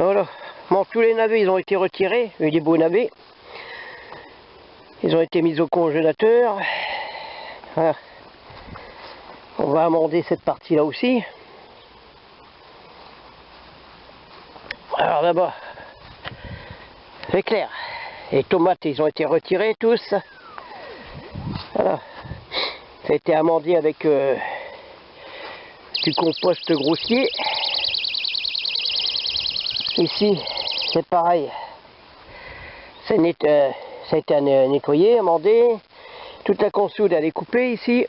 Voilà. Bon, tous les navets, ils ont été retirés, des beaux navets. Ils ont été mis au congélateur. Voilà. On va amender cette partie-là aussi. Alors là-bas, c'est clair. Les tomates, ils ont été retirés tous. Voilà. Ça a été amendé avec du compost grossier. Ici, c'est pareil. Ça a été nettoyé, amendé. Toute la consoude, elle est coupée ici.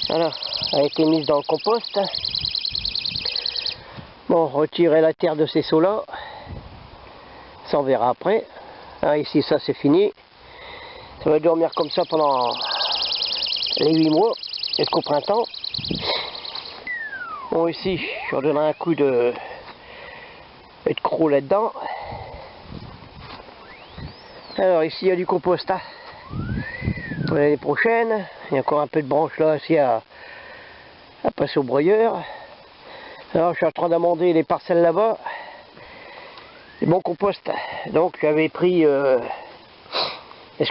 Voilà, elle a été mise dans le compost. Bon, retirer la terre de ces seaux-là. Ça, on verra après. Ah, ici, ça, c'est fini. Ça va dormir comme ça pendant les 8 mois, jusqu'au printemps. Bon, ici, je redonnerai un coup de croc là-dedans. Alors, ici, il y a du compost. Hein, pour l'année prochaine. Il y a encore un peu de branches là aussi à passer au broyeur. Alors, je suis en train d'amender les parcelles là-bas. C'est bon compost. Donc, j'avais pris ce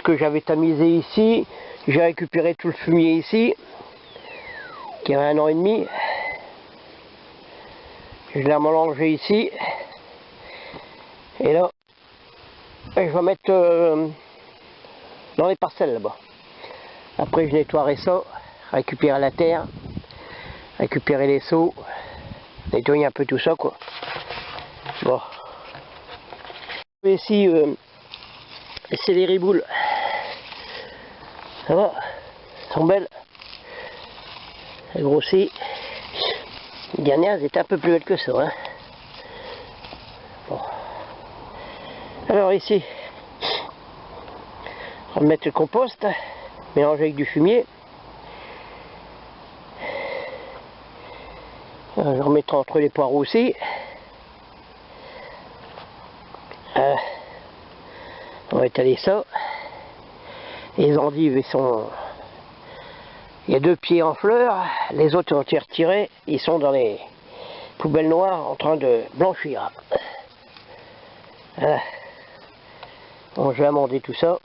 que j'avais tamisé ici. J'ai récupéré tout le fumier ici, qui avait 1 an et demi. Je l'ai mélangé ici. Et là, je vais mettre dans les parcelles là-bas. Après, je nettoierai ça, récupérer la terre, récupérer les seaux, nettoyer un peu tout ça, quoi. Bon. Ici, c'est les riboules. Ça va, elles sont belles. Elles grossissent. Les dernières, elles étaient un peu plus belles que ça. Hein. Bon. Alors ici, on va mettre le compost, mélanger avec du fumier. Je vais remettre entre les poireaux aussi. On va étaler ça. Les endives, il y a 2 pieds en fleurs. Les autres ont été retirés. Ils sont dans les poubelles noires en train de blanchir. Voilà. Bon, je vais amender tout ça.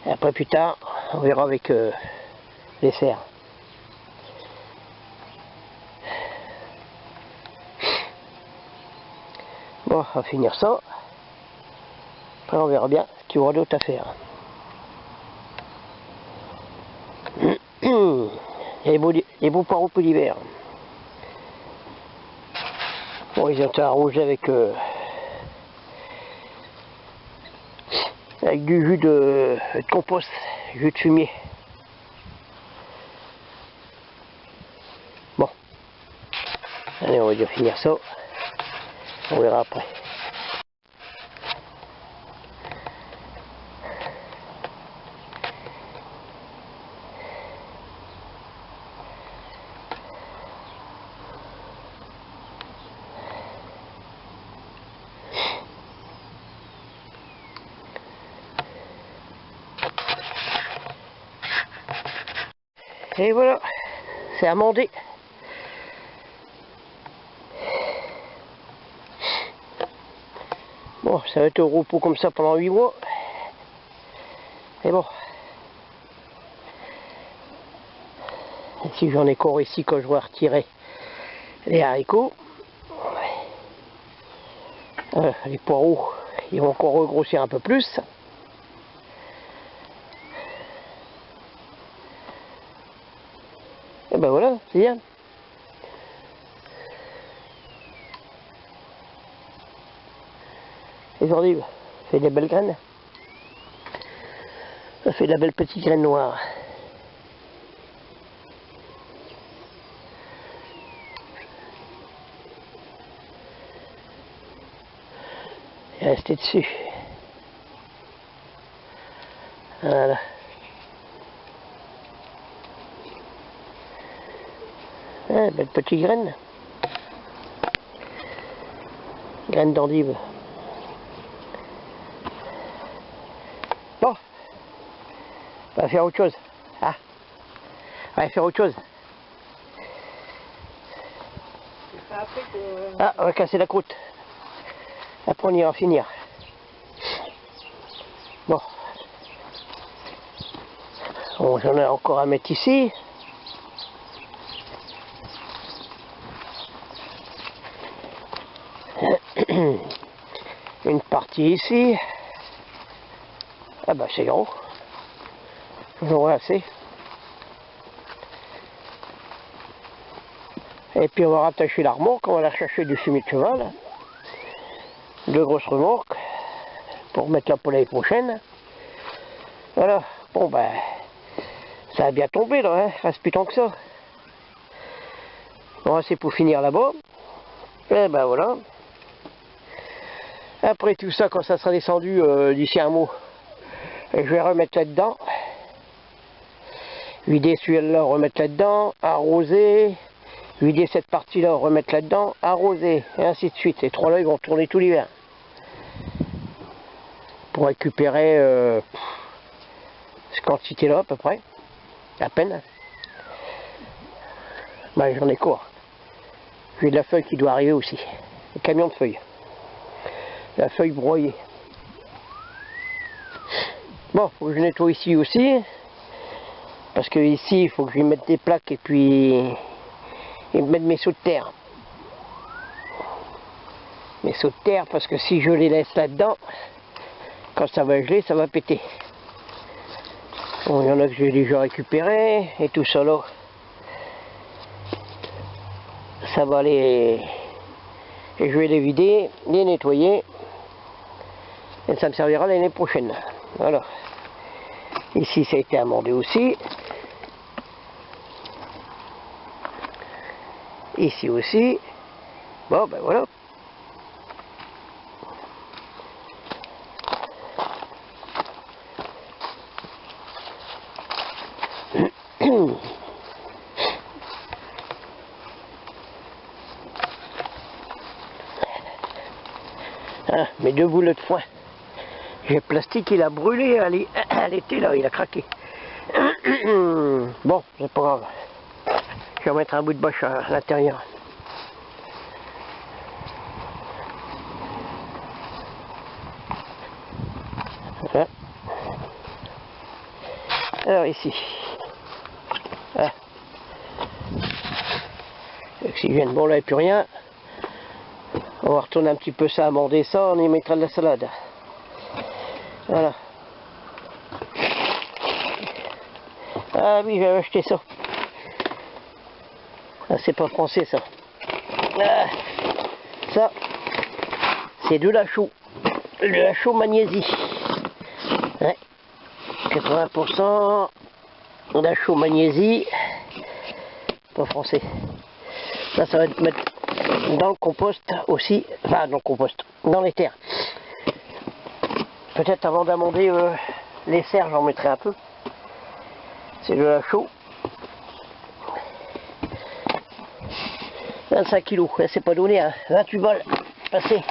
Et après, plus tard, on verra avec les serres. Bon, on va finir ça. Après, on verra bien ce qu'il y aura d'autre à faire. Il y a les beaux poireaux pour l'hiver. Bon, ils ont été arrosés avec du jus de compost, jus de fumier. Bon, allez, on va déjà finir ça. On verra après. Et voilà, c'est amendé. Bon, ça va être au repos comme ça pendant 8 mois. Et bon. Ici, j'en ai encore ici quand je vais retirer les haricots. Les poireaux, ils vont encore regrossir un peu plus. Et ben voilà, c'est bien. Les endives, ça fait des belles graines. Ça fait de la belle petite graine noire. Et rester dessus. Voilà. Ah, belle petite graine. Graine d'endive. Bon. On va faire autre chose. Ah. On va faire autre chose. Après, Ah, on va casser la croûte. Après on ira finir. Bon. Bon, j'en ai encore à mettre ici. Une partie ici. Ah bah c'est gros. J'en ai assez. Et puis on va rattacher la remorque, on va la chercher du fumier de cheval. Deux grosses remorques pour mettre la pour l'année prochaine. Voilà. Bon ben ça a bien tombé là, hein. Reste plus tant que ça. Bon, c'est pour finir là-bas. Et ben voilà. Après tout ça, quand ça sera descendu d'ici un mois, je vais remettre là-dedans. Vider celui-là, remettre là-dedans, arroser. Vider cette partie-là, remettre là-dedans, arroser, et ainsi de suite. Les trois-là, ils vont tourner tout l'hiver. Pour récupérer cette quantité-là, à peu près. À peine. Ben, j'en ai quoi? J'ai de la feuille qui doit arriver aussi. Le camion de feuilles. La feuille broyée. Bon, faut que je nettoie ici aussi. Parce que ici, il faut que je lui mette des plaques et puis... et mettre mes sauts de terre. Mes sauts de terre, parce que si je les laisse là-dedans, quand ça va geler, ça va péter. Bon, il y en a que j'ai déjà récupéré, et tout ça là, ça va aller... et je vais les vider, les nettoyer, et ça me servira l'année prochaine. Voilà. Ici, ça a été amendé aussi. Ici aussi. Bon, ben voilà. Ah, mes deux boulettes de foin. J'ai le plastique, il a brûlé à l'été, là, il a craqué. Bon, c'est pas grave. Je vais remettre un bout de bâche à l'intérieur. Voilà. Alors ici. Ah. L'oxygène, bon là, il n'y a plus rien. On va retourner un petit peu ça, amender ça, on y mettra de la salade. Voilà. Ah oui, j'avais acheté ça. Ah, c'est pas français ça. Ah, ça, c'est de la chaux. De la chaux magnésie. Ouais. 80% de la chaux magnésie. Pas français. Ça va être mettre dans le compost aussi. Enfin, dans le compost. Dans les terres. Peut-être avant d'amender les serres, j'en mettrai un peu. C'est de la chaux. 25 kilos, c'est pas donné, hein. 28 balles, passé.